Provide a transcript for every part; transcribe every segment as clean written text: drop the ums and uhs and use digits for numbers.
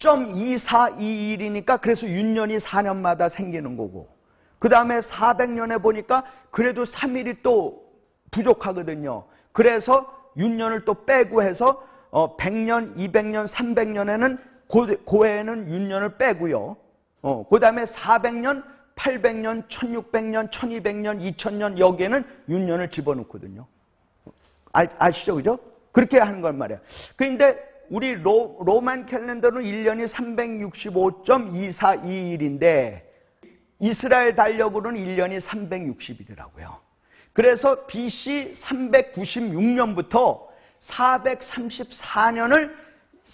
0.2421이니까 그래서 윤년이 4년마다 생기는 거고, 그 다음에 400년에 보니까 그래도 3일이 또 부족하거든요. 그래서 윤년을 또 빼고 해서 100년, 200년, 300년에는 고해에는 윤년을 빼고요. 그 다음에 400년, 800년, 1600년, 1200년, 2000년 여기에는 윤년을 집어넣거든요. 아시죠? 그죠? 그렇게 하는 건 말이에요. 그런데 우리 로만 캘린더는 1년이 365.2421인데 이스라엘 달력으로는 1년이 360일이라고요. 그래서 BC 396년부터 434년을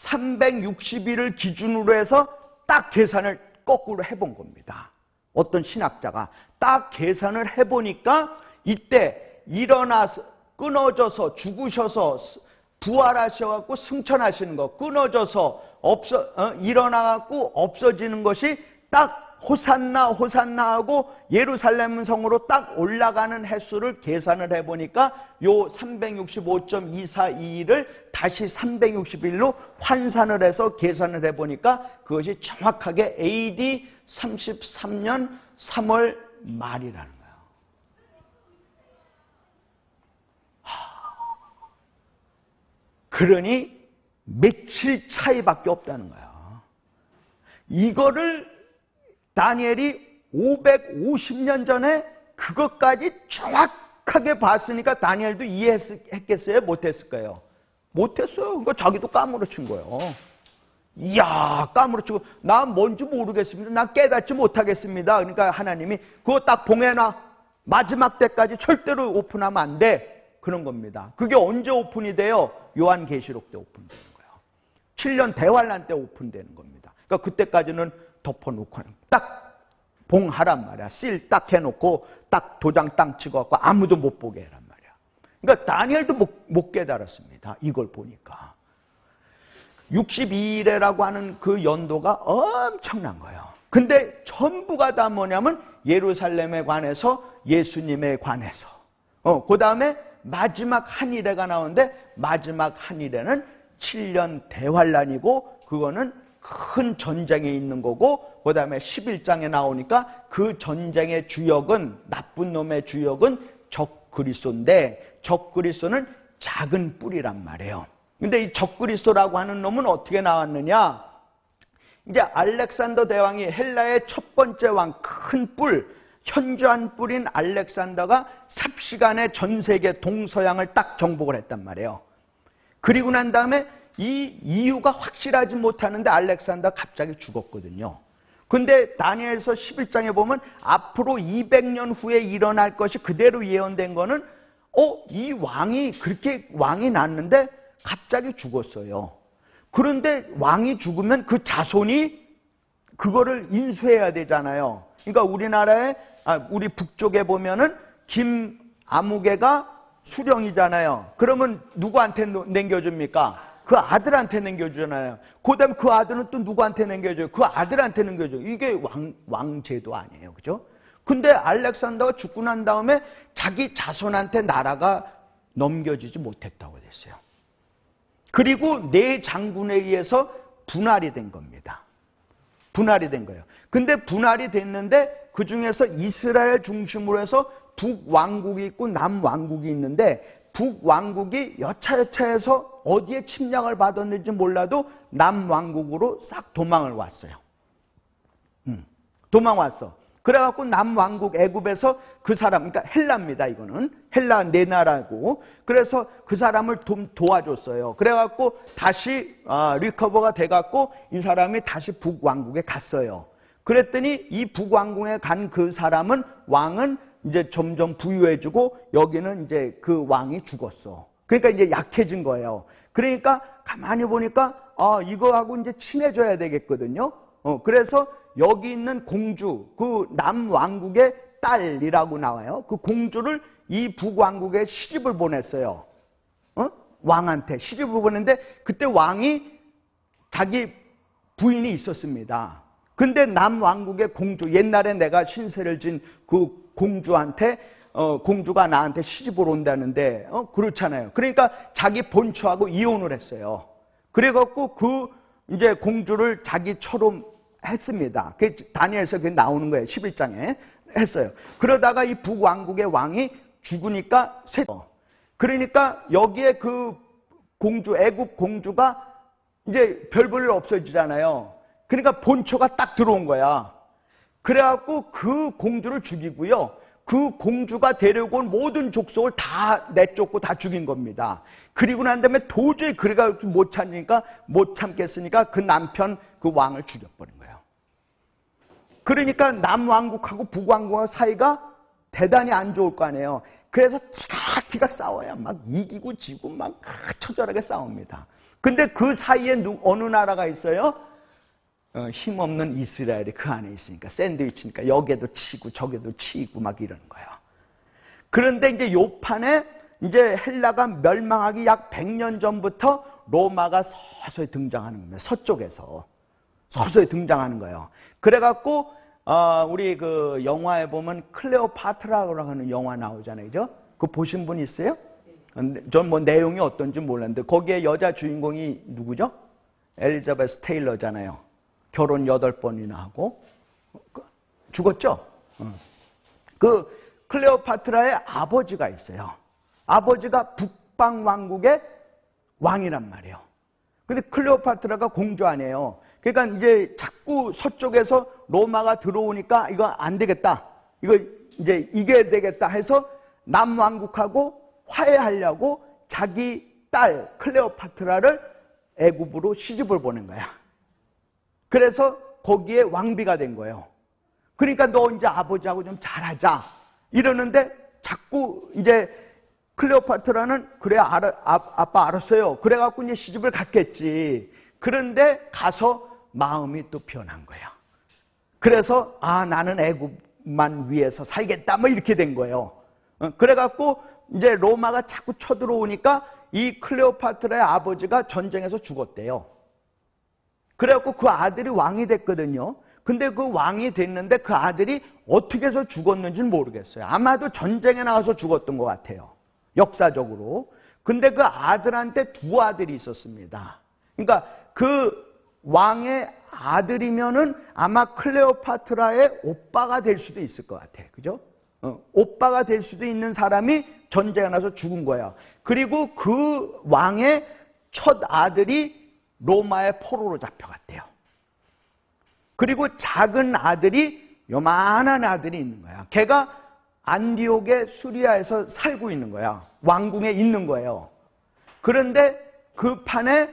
360일을 기준으로 해서 딱 계산을 거꾸로 해본 겁니다. 어떤 신학자가 딱 계산을 해보니까 이때 일어나서 끊어져서 죽으셔서 부활하셔갖고 승천하시는 거, 끊어져서 일어나갖고 없어지는 것이 딱 호산나 호산나 하고 예루살렘 성으로 딱 올라가는 횟수를 계산을 해보니까 요 365.2421을 다시 360일로 환산을 해서 계산을 해보니까 그것이 정확하게 AD 33년 3월 말이라는 거예요. 그러니 며칠 차이밖에 없다는 거예요. 이거를 다니엘이 550년 전에 그것까지 정확하게 봤으니까 다니엘도 이해했겠어요? 못했을까요? 못했어요. 그러니까 자기도 까무러친 거예요. 이야, 까무러치고 나 뭔지 모르겠습니다. 나 깨닫지 못하겠습니다. 그러니까 하나님이 그거 딱 봉해놔. 마지막 때까지 절대로 오픈하면 안 돼. 그런 겁니다. 그게 언제 오픈이 돼요? 요한계시록 때 오픈되는 거예요. 7년 대환란 때 오픈되는 겁니다. 그러니까 그때까지는 덮어놓고 딱 봉하란 말이야. 실 딱 해놓고 딱 도장 땅 찍어갖고 아무도 못 보게 해란 말이야. 그러니까 다니엘도 못 깨달았습니다. 이걸 보니까. 62일이라고 하는 그 연도가 엄청난 거예요. 근데 전부가 다 뭐냐면 예루살렘에 관해서 예수님에 관해서. 그 다음에 마지막 한일회가 나오는데 마지막 한일회는 7년 대환란이고 그거는 큰 전쟁에 있는 거고 그 다음에 11장에 나오니까 그 전쟁의 주역은 나쁜 놈의 주역은 적그리스도인데 적그리스도는 작은 뿔이란 말이에요. 근데 이 적그리스도라고 하는 놈은 어떻게 나왔느냐? 이제 알렉산더 대왕이 헬라의 첫 번째 왕 큰 뿔, 현저한 뿔인 알렉산더가 삽시간에 전 세계 동서양을 딱 정복을 했단 말이에요. 그리고 난 다음에 이 이유가 확실하지 못하는데 알렉산더가 갑자기 죽었거든요. 근데 다니엘서 11장에 보면 앞으로 200년 후에 일어날 것이 그대로 예언된 거는 이 왕이 그렇게 왕이 났는데 갑자기 죽었어요. 그런데 왕이 죽으면 그 자손이 그거를 인수해야 되잖아요. 그러니까 우리 북쪽에 보면은 김아무개가 수령이잖아요. 그러면 누구한테 남겨줍니까? 그 아들한테 남겨주잖아요. 그 다음에 그 아들은 또 누구한테 남겨줘요? 그 아들한테 남겨줘요. 이게 왕제도 아니에요. 그죠? 근데 알렉산더가 죽고 난 다음에 자기 자손한테 나라가 넘겨지지 못했다고 됐어요. 그리고 네 장군에 의해서 분할이 된 겁니다. 분할이 된 거예요. 근데 분할이 됐는데 그 중에서 이스라엘 중심으로 해서 북왕국이 있고 남왕국이 있는데 북왕국이 여차여차해서 어디에 침략을 받았는지 몰라도 남왕국으로 싹 도망을 왔어요. 도망왔어. 그래갖고 남왕국 애굽에서 그 사람, 그러니까 헬라입니다. 이거는 헬라 네 나라고. 그래서 그 사람을 도와줬어요. 그래갖고 다시 리커버가 돼갖고 이 사람이 다시 북왕국에 갔어요. 그랬더니 이 북왕국에 간 그 사람은 왕은 이제 점점 부유해지고 여기는 이제 그 왕이 죽었어. 그러니까 이제 약해진 거예요. 그러니까 가만히 보니까 이거하고 이제 친해져야 되겠거든요. 그래서 여기 있는 공주, 그 남왕국의 딸이라고 나와요. 그 공주를 이 북왕국에 시집을 보냈어요. 왕한테 시집을 보냈는데 그때 왕이 자기 부인이 있었습니다. 근데 남왕국의 공주, 옛날에 내가 신세를 진 그 공주한테 공주가 나한테 시집을 온다는데 그렇잖아요. 그러니까 자기 본처하고 이혼을 했어요. 그래갖고 그 이제 공주를 자기처럼 했습니다. 다니엘서 그게 나오는 거예요. 11장에 했어요. 그러다가 이 북왕국의 왕이 죽으니까 그러니까 여기에 그 공주, 애굽 공주가 이제 별 볼 일 없어지잖아요. 그러니까 본초가 딱 들어온 거야. 그래갖고 그 공주를 죽이고요. 그 공주가 데리고 온 모든 족속을 다 내쫓고 다 죽인 겁니다. 그리고 난 다음에 도저히 그래가 못 참겠으니까 그 남편 그 왕을 죽여버린 거예요. 그러니까 남왕국하고 북왕국하고 사이가 대단히 안 좋을 거 아니에요. 그래서 티각티각 싸워요. 막 이기고 지고 막 처절하게 싸웁니다. 근데 그 사이에 어느 나라가 있어요? 힘없는 이스라엘이 그 안에 있으니까 샌드위치니까 여기에도 치고 저기에도 치고 막 이러는 거예요. 그런데 이제 요 판에 이제 헬라가 멸망하기 약 100년 전부터 로마가 서서히 등장하는 겁니다. 서쪽에서 서서히 등장하는 거예요. 그래갖고 우리 그 영화에 보면 클레오파트라라고 하는 영화 나오잖아요, 그죠? 그거 보신 분 있어요? 전 뭐 내용이 어떤지 몰랐는데 거기에 여자 주인공이 누구죠? 엘리자베스 테일러잖아요. 결혼 8번이나 하고 죽었죠? 그 클레오파트라의 아버지가 있어요. 아버지가 북방 왕국의 왕이란 말이에요. 근데 클레오파트라가 공주 아니에요. 그러니까 이제 자꾸 서쪽에서 로마가 들어오니까 이거 안 되겠다. 이거 이제 이겨야 되겠다 해서 남왕국하고 화해하려고 자기 딸 클레오파트라를 애굽으로 시집을 보낸 거야. 그래서 거기에 왕비가 된 거예요. 그러니까 너 이제 아버지하고 좀 잘하자 이러는데 자꾸 이제 클레오파트라는 그래 아빠 알았어요. 그래갖고 이제 시집을 갔겠지. 그런데 가서 마음이 또 변한 거예요. 그래서 나는 애굽만 위해서 살겠다 뭐 이렇게 된 거예요. 그래갖고 이제 로마가 자꾸 쳐들어오니까 이 클레오파트라의 아버지가 전쟁에서 죽었대요. 그래갖고 그 아들이 왕이 됐거든요. 근데 그 왕이 됐는데 그 아들이 어떻게 해서 죽었는지는 모르겠어요. 아마도 전쟁에 나가서 죽었던 것 같아요. 역사적으로. 근데 그 아들한테 2아들이 있었습니다. 그러니까 그 왕의 아들이면은 아마 클레오파트라의 오빠가 될 수도 있을 것 같아요. 그죠? 오빠가 될 수도 있는 사람이 전쟁에 나서 죽은 거예요. 그리고 그 왕의 첫 아들이 로마의 포로로 잡혀갔대요. 그리고 작은 아들이 요만한 아들이 있는 거야. 걔가 안디옥의 수리아에서 살고 있는 거야. 왕궁에 있는 거예요. 그런데 그 판에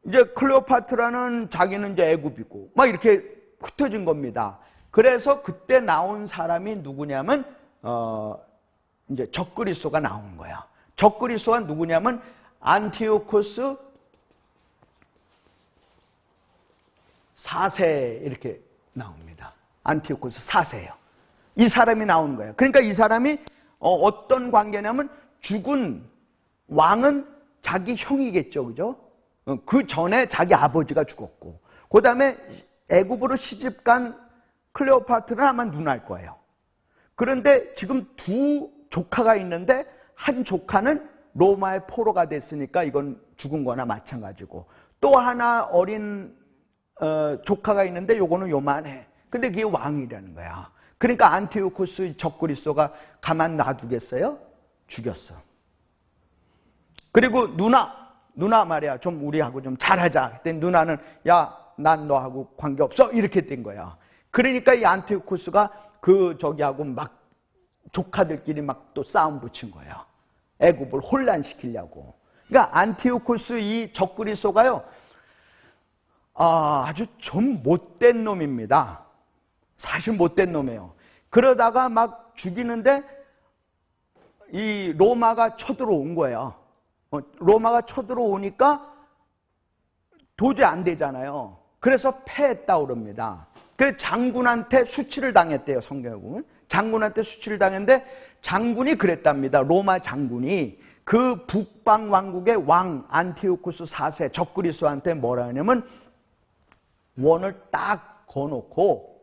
이제 클레오파트라는 자기는 이제 애굽이고 막 이렇게 흩어진 겁니다. 그래서 그때 나온 사람이 누구냐면 이제 적그리스도가 나온 거야. 적그리스도가 누구냐면 안티오코스 4세 이렇게 나옵니다. 안티오코스 4세예요. 이 사람이 나온 거예요. 그러니까 이 사람이 어떤 관계냐면 죽은 왕은 자기 형이겠죠, 그죠? 그 전에 자기 아버지가 죽었고, 그 다음에 애굽으로 시집간 클레오파트라는 아마 누나일 거예요. 그런데 지금 2 조카가 있는데 한 조카는 로마의 포로가 됐으니까 이건 죽은 거나 마찬가지고, 또 하나 어린 조카가 있는데 요거는 요만해. 근데 그게 왕이라는 거야. 그러니까 안티오코스 적그리스도가 가만 놔두겠어요? 죽였어. 그리고 누나 말이야. 좀 우리하고 좀 잘하자. 그때 누나는 야, 난 너하고 관계없어. 이렇게 된 거야. 그러니까 이 안티오코스가 그 저기하고 막 조카들끼리 막 또 싸움 붙인 거야. 애굽을 혼란시키려고. 그러니까 안티오코스 이 적그리스도가요. 아주 좀 못된 놈입니다. 사실 못된 놈이에요. 그러다가 막 죽이는데 이 로마가 쳐들어온 거예요. 로마가 쳐들어오니까 도저히 안 되잖아요. 그래서 패했다고 그럽니다. 그래서 장군한테 수치를 당했대요, 성경에 보면. 장군한테 수치를 당했는데 장군이 그랬답니다. 로마 장군이 그 북방 왕국의 왕 안티오코스 4세 적그리스도한테 뭐라 하냐면 원을 딱 거놓고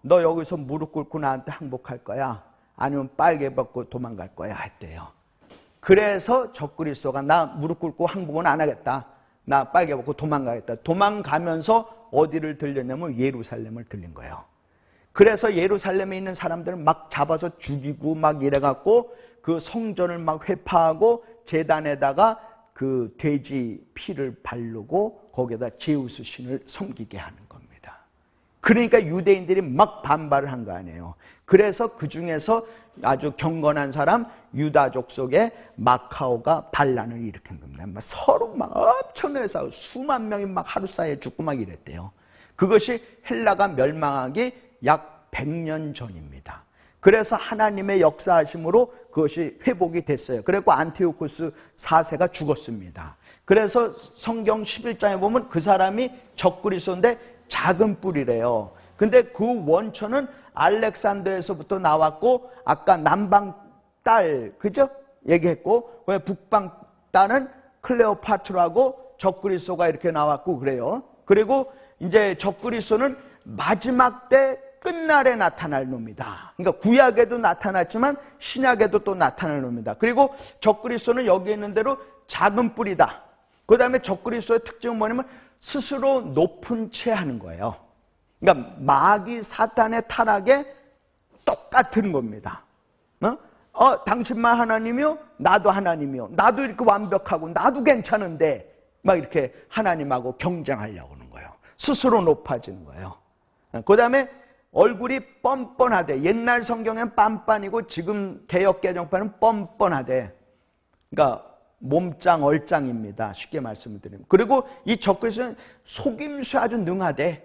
너 여기서 무릎 꿇고 나한테 항복할 거야? 아니면 빨개 벗고 도망갈 거야? 했대요. 그래서 적그리스도가 나 무릎 꿇고 항복은 안 하겠다. 나 빨개 벗고 도망가겠다. 도망가면서 어디를 들렸냐면 예루살렘을 들린 거예요. 그래서 예루살렘에 있는 사람들은 막 잡아서 죽이고 막 이래갖고 그 성전을 막 회파하고 제단에다가 그 돼지 피를 바르고 거기에다 제우스 신을 섬기게 하는 겁니다. 그러니까 유대인들이 막 반발을 한 거 아니에요. 그래서 그 중에서 아주 경건한 사람 유다족 속에 마카오가 반란을 일으킨 겁니다. 막 서로 막 엄청나게 싸우고 수만 명이 막 하루 사이에 죽고 막 이랬대요. 그것이 헬라가 멸망하기 약 100년 전입니다. 그래서 하나님의 역사하심으로 그것이 회복이 됐어요. 그리고 안티오쿠스 4세가 죽었습니다. 그래서 성경 11장에 보면 그 사람이 적그리스도인데 작은 뿔이래요. 근데 그 원천은 알렉산더에서부터 나왔고 아까 남방 딸 그죠? 얘기했고 북방 딸은 클레오파트라고 적그리스도가 이렇게 나왔고 그래요. 그리고 이제 적그리스도는 마지막 때 끝날에 나타날 놈이다. 그러니까 구약에도 나타났지만 신약에도 또 나타날 놈이다. 그리고 적그리스도는 여기 있는 대로 작은 뿔이다. 그 다음에 적그리스도의 특징은 뭐냐면 스스로 높은 채 하는 거예요. 그러니까 마귀 사탄의 타락에 똑같은 겁니다. 당신만 하나님이요? 나도 하나님이요. 나도 이렇게 완벽하고 나도 괜찮은데 막 이렇게 하나님하고 경쟁하려고 하는 거예요. 스스로 높아지는 거예요. 그 다음에 얼굴이 뻔뻔하대. 옛날 성경엔 빤빤이고 지금 개역 개정판은 뻔뻔하대. 그러니까 몸짱 얼짱입니다. 쉽게 말씀을 드리면. 그리고 이 적그리스도는 속임수에 아주 능하대.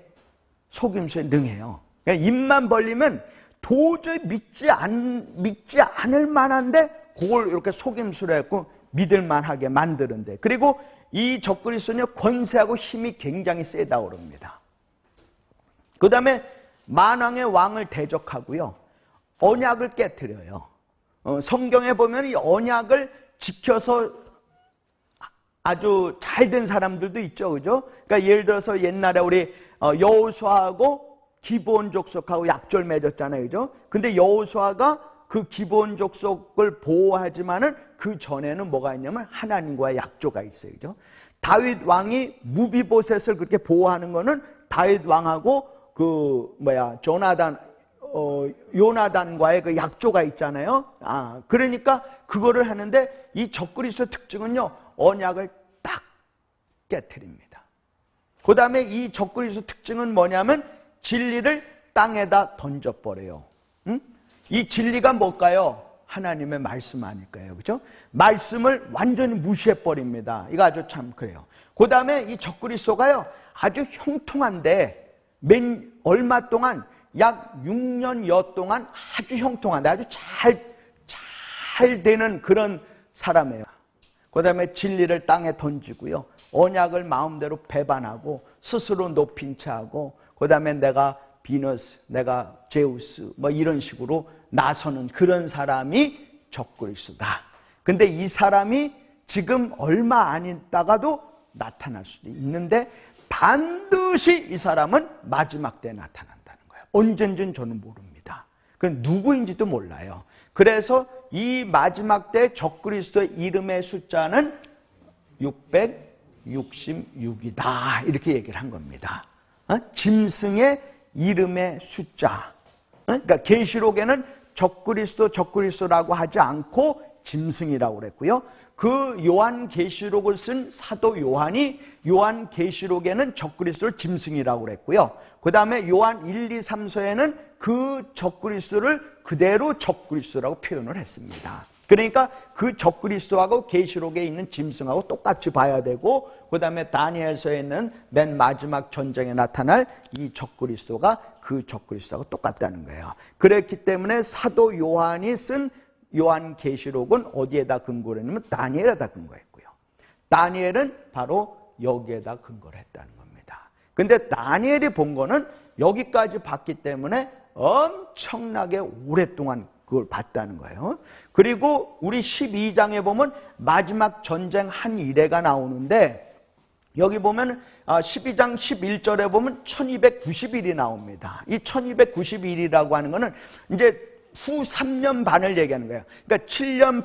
속임수에 능해요. 그러니까 입만 벌리면 도저히 믿지 않을 만한데 그걸 이렇게 속임수로 했고 믿을 만하게 만드는데. 그리고 이 적그리스도는 권세하고 힘이 굉장히 세다고 그럽니다. 그 다음에 만왕의 왕을 대적하고요. 언약을 깨트려요. 성경에 보면 이 언약을 지켜서 아주 잘된 사람들도 있죠. 그죠? 그러니까 예를 들어서 옛날에 우리 여호수아하고 기브온 족속하고 약조를 맺었잖아요. 그죠? 근데 여호수아가 그 기브온 족속을 보호하지만은 그 전에는 뭐가 있냐면 하나님과의 약조가 있어요. 그죠? 다윗 왕이 무비보셋을 그렇게 보호하는 거는 다윗 왕하고 요나단과의 그 약조가 있잖아요. 그러니까 그거를 하는데 이 적그리스도의 특징은요, 언약을 딱 깨트립니다. 그 다음에 이 적그리스도 특징은 뭐냐면 진리를 땅에다 던져버려요. 이 진리가 뭘까요? 하나님의 말씀 아닐까요? 그죠? 말씀을 완전히 무시해버립니다. 이거 아주 참 그래요. 그 다음에 이 적그리스도가요, 아주 형통한데, 얼마 동안, 약 6년여 동안 아주 형통한데, 아주 잘 되는 그런 사람이에요. 그 다음에 진리를 땅에 던지고요. 언약을 마음대로 배반하고, 스스로 높인 채 하고, 그 다음에 내가 비너스, 내가 제우스, 뭐 이런 식으로 나서는 그런 사람이 적그리스도다. 근데 이 사람이 지금 얼마 안 있다가도 나타날 수도 있는데 반드시 이 사람은 마지막 때에 나타난다는 거예요. 언젠지는 저는 모릅니다. 그 누구인지도 몰라요. 그래서 이 마지막 때 적그리스도의 이름의 숫자는 666이다. 이렇게 얘기를 한 겁니다. 짐승의 이름의 숫자. 그러니까 계시록에는 적그리스도라고 하지 않고 짐승이라고 그랬고요. 그 요한계시록을 쓴 사도 요한이 요한계시록에는 적그리스도를 짐승이라고 그랬고요. 그 다음에 요한 1, 2, 3서에는 그 적그리스도를 그대로 적그리스도라고 표현을 했습니다. 그러니까 그 적그리스도하고 계시록에 있는 짐승하고 똑같이 봐야 되고, 그 다음에 다니엘서에 있는 맨 마지막 전쟁에 나타날 이 적그리스도가 그 적그리스도하고 똑같다는 거예요. 그렇기 때문에 사도 요한이 쓴 요한계시록은 어디에다 근거를 했냐면 다니엘에다 근거했고요. 다니엘은 바로 여기에다 근거를 했다는 겁니다. 근데 다니엘이 본 거는 여기까지 봤기 때문에 엄청나게 오랫동안 그걸 봤다는 거예요. 그리고 우리 12장에 보면 마지막 전쟁 한 일회가 나오는데, 여기 보면 12장 11절에 보면 1290일이 나옵니다. 이 1290일이라고 하는 거는 이제 후 3년 반을 얘기하는 거예요. 그러니까 7년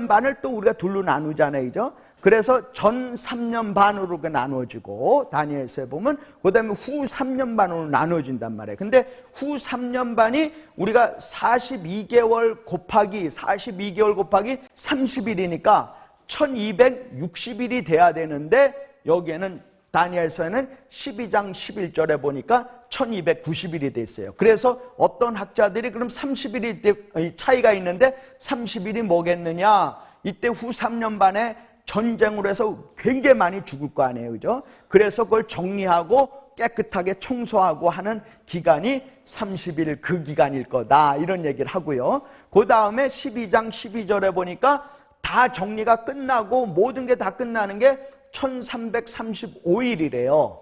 반을 또 우리가 둘로 나누잖아요. 그죠? 그래서 전 3년 반으로 나누어지고 다니엘서에 보면 그다음에 후 3년 반으로 나누어진단 말이에요. 근데 후 3년 반이 우리가 42개월 곱하기 30일이니까 1260일이 돼야 되는데 여기에는 다니엘서에는 12장 11절에 보니까 1290일이 됐어요. 그래서 어떤 학자들이 그럼 30일이 차이가 있는데 30일이 뭐겠느냐? 이때 후 3년 반에 전쟁으로 해서 굉장히 많이 죽을 거 아니에요. 그죠? 그래서 그걸 정리하고 깨끗하게 청소하고 하는 기간이 30일 그 기간일 거다. 이런 얘기를 하고요. 그 다음에 12장 12절에 보니까 다 정리가 끝나고 모든 게 다 끝나는 게 1335일이래요.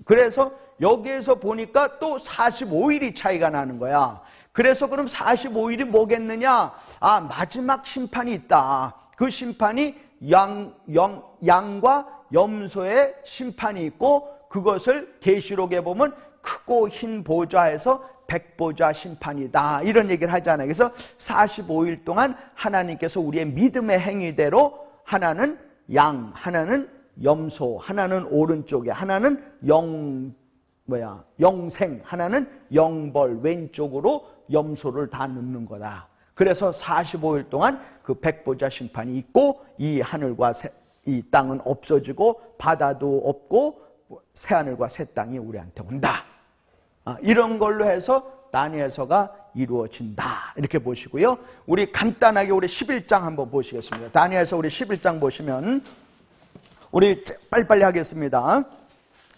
그래서 여기에서 보니까 또 45일이 차이가 나는 거야. 그래서 그럼 45일이 뭐겠느냐? 아, 마지막 심판이 있다. 그 심판이 양과 염소의 심판이 있고 그것을 계시록에 보면 크고 흰 보좌에서 백보좌 심판이다. 이런 얘기를 하잖아요. 그래서 45일 동안 하나님께서 우리의 믿음의 행위대로 하나는 양, 하나는 염소, 하나는 오른쪽에, 하나는 영생, 하나는 영벌, 왼쪽으로 염소를 다 넣는 거다. 그래서 45일 동안 그 백보자 심판이 있고 이 하늘과 이 땅은 없어지고 바다도 없고 새하늘과 새 땅이 우리한테 온다. 이런 걸로 해서 다니엘서가 이루어진다. 이렇게 보시고요. 우리 간단하게 우리 11장 한번 보시겠습니다. 다니엘서 우리 11장 보시면 우리 빨리빨리 하겠습니다.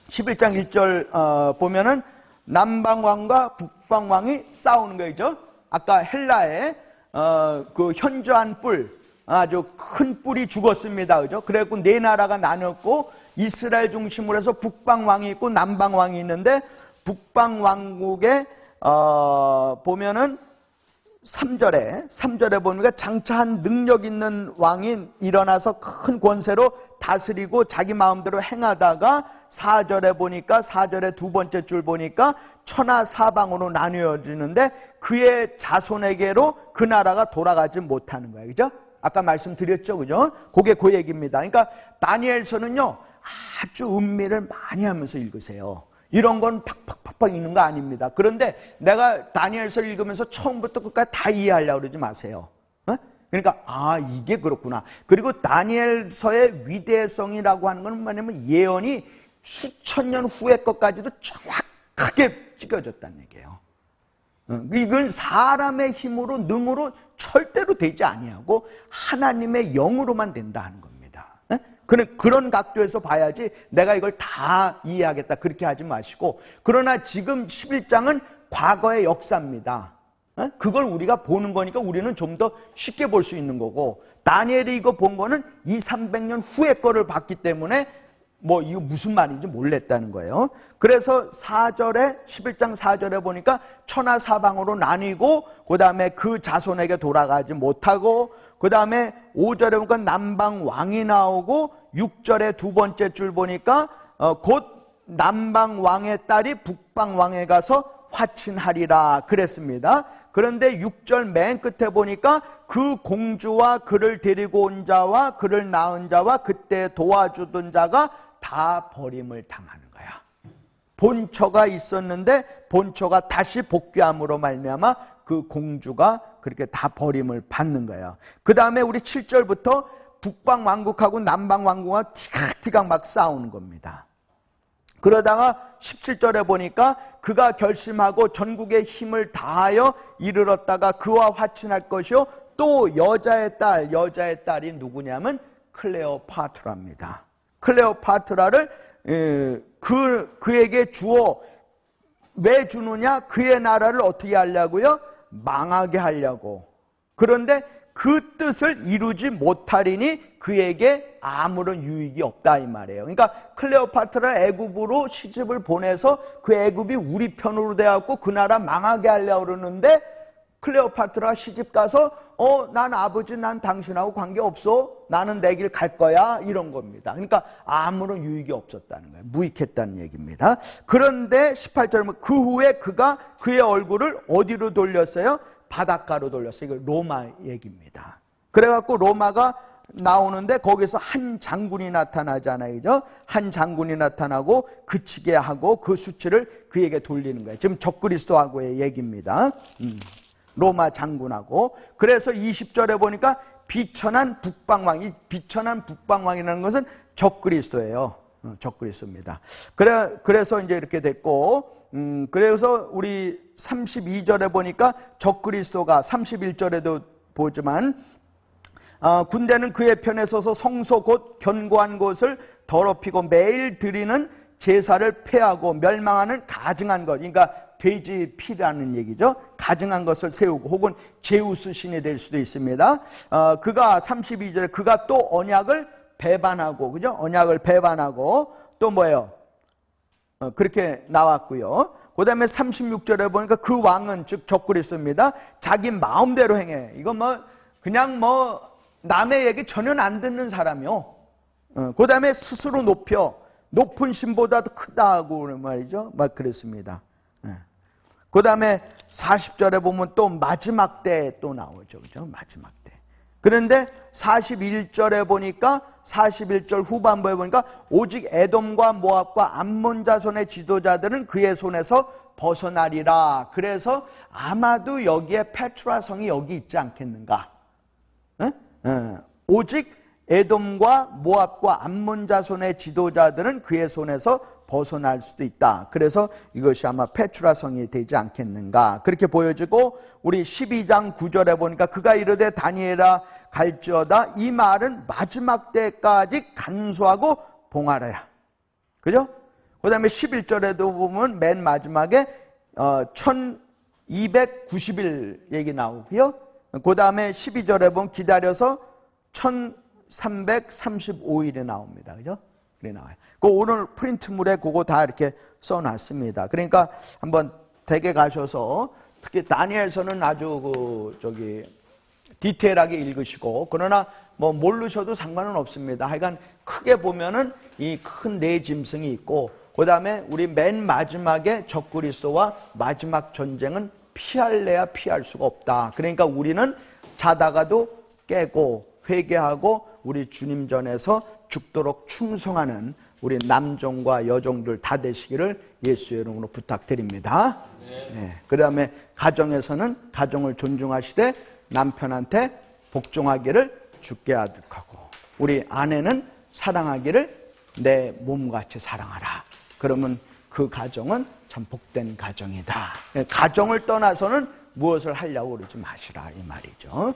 11장 1절 보면은 남방왕과 북방왕이 싸우는 거죠. 아까 헬라에 그 현저한 뿔, 아주 큰 뿔이 죽었습니다. 그죠? 그래갖고 네 나라가 나눴고 이스라엘 중심으로 해서 북방왕이 있고 남방왕이 있는데 북방왕국에 보면은 3절에 보니까 장차한 능력 있는 왕이 일어나서 큰 권세로 다스리고 자기 마음대로 행하다가 4절에 보니까 4절의 두 번째 줄 보니까 천하 사방으로 나뉘어지는데 그의 자손에게로 그 나라가 돌아가지 못하는 거예요. 그죠? 아까 말씀드렸죠. 그죠? 그게 그 얘기입니다. 그러니까 다니엘서는요 아주 음미를 많이 하면서 읽으세요. 이런 건 팍팍팍팍 읽는 거 아닙니다. 그런데 내가 다니엘서 읽으면서 처음부터 끝까지 다 이해하려고 그러지 마세요. 그러니까 이게 그렇구나. 그리고 다니엘서의 위대성이라고 하는 건 뭐냐면 예언이 수천 년 후의 것까지도 정확하게 찍어졌다는 얘기예요. 이건 사람의 힘으로 능으로 절대로 되지 아니하고 하나님의 영으로만 된다 하는 겁니다. 그런 각도에서 봐야지 내가 이걸 다 이해하겠다 그렇게 하지 마시고, 그러나 지금 11장은 과거의 역사입니다. 그걸 우리가 보는 거니까 우리는 좀 더 쉽게 볼 수 있는 거고, 다니엘이 이거 본 거는 200-300년 후의 거를 봤기 때문에 뭐 이거 무슨 말인지 몰랐다는 거예요. 그래서 11장 4절에 보니까 천하 사방으로 나뉘고 그 다음에 그 자손에게 돌아가지 못하고, 그 다음에 5절에 보니까 남방 왕이 나오고 6절에 두 번째 줄 보니까 곧 남방 왕의 딸이 북방 왕에 가서 화친하리라 그랬습니다. 그런데 6절 맨 끝에 보니까 그 공주와 그를 데리고 온 자와 그를 낳은 자와 그때 도와주던 자가 다 버림을 당하는 거야. 본처가 있었는데 본처가 다시 복귀함으로 말미암아 그 공주가 그렇게 다 버림을 받는 거예요. 그 다음에 우리 7절부터 북방 왕국하고 남방 왕국과 티각티각 막 싸우는 겁니다. 그러다가 17절에 보니까 그가 결심하고 전국의 힘을 다하여 이르렀다가 그와 화친할 것이요 또 여자의 딸이 누구냐면 클레오파트라입니다. 클레오파트라를 그에게 주어 왜 주느냐? 그의 나라를 어떻게 하려고요? 망하게 하려고. 그런데 그 뜻을 이루지 못하리니 그에게 아무런 유익이 없다 이 말이에요. 그러니까 클레오파트라 애굽으로 시집을 보내서 그 애굽이 우리 편으로 되었고 그 나라 망하게 하려고 그러는데 클레오파트라 시집 가서 난 아버지 난 당신하고 관계없어. 나는 내 길 갈 거야. 이런 겁니다. 그러니까 아무런 유익이 없었다는 거예요. 무익했다는 얘기입니다. 그런데 18절은 그 후에 그가 그의 얼굴을 어디로 돌렸어요? 바닷가로 돌렸어요. 이거 로마 얘기입니다. 그래갖고 로마가 나오는데 거기서 한 장군이 나타나잖아요. 그죠? 한 장군이 나타나고 그치게 하고 그 수치를 그에게 돌리는 거예요. 지금 적그리스도하고의 얘기입니다. 로마 장군하고. 그래서 20절에 보니까 비천한 북방왕, 이 비천한 북방왕이라는 것은 적그리스도예요. 적그리스도입니다. 그래서 이제 이렇게 됐고, 그래서 우리 32절에 보니까 적그리스도가 31절에도 보지만, 군대는 그의 편에 서서 성소 곧 견고한 곳을 더럽히고 매일 드리는 제사를 폐하고 멸망하는 가증한 것, 그러니까 돼지 피라는 얘기죠. 가증한 것을 세우고 혹은 제우스 신이 될 수도 있습니다. 그가 32절에 그가 또 언약을 배반하고, 그죠? 언약을 배반하고 또 뭐예요? 그렇게 나왔고요. 그 다음에 36절에 보니까 그 왕은 즉 적그리스도입니다. 자기 마음대로 행해. 이거 그냥 남의 얘기 전혀 안 듣는 사람이요. 그 다음에 스스로 높은 신보다도 크다고 말이죠. 막 그랬습니다. 그 다음에 40절에 보면 또 마지막 때 또 나오죠. 그죠? 마지막 때. 그런데 41절에 보니까 41절 후반부에 보니까 오직 에돔과 모압과 암몬 자손의 지도자들은 그의 손에서 벗어나리라. 그래서 아마도 여기에 페트라 성이 여기 있지 않겠는가? 오직 에돔과 모압과 암몬 자손의 지도자들은 그의 손에서 벗어날 수도 있다. 그래서 이것이 아마 페트라 성이 되지 않겠는가. 그렇게 보여지고 우리 12장 9절에 보니까 그가 이르되 다니엘아 갈지어다. 이 말은 마지막 때까지 간수하고 봉하라야. 그죠? 그 다음에 11절에도 보면 맨 마지막에 1290일 얘기 나오고요. 그 다음에 12절에 보면 기다려서 1335일에 나옵니다. 그죠? 그래 나와요. 그 오늘 프린트물에 그거 다 이렇게 써놨습니다. 그러니까 한번 댁에 가셔서 특히 다니엘서는 아주 디테일하게 읽으시고, 그러나 모르셔도 상관은 없습니다. 하여간 크게 보면은 이 큰 네 짐승이 있고, 그 다음에 우리 맨 마지막에 적그리스도와 마지막 전쟁은 피할래야 피할 수가 없다. 그러니까 우리는 자다가도 깨고 회개하고 우리 주님 전에서 죽도록 충성하는 우리 남종과 여종들 다 되시기를 예수의 이름으로 부탁드립니다. 네. 그 다음에 가정에서는 가정을 존중하시되 남편한테 복종하기를 주께 아득하고, 우리 아내는 사랑하기를 내 몸같이 사랑하라. 그러면 그 가정은 참 복된 가정이다. 가정을 떠나서는 무엇을 하려고 그러지 마시라 이 말이죠.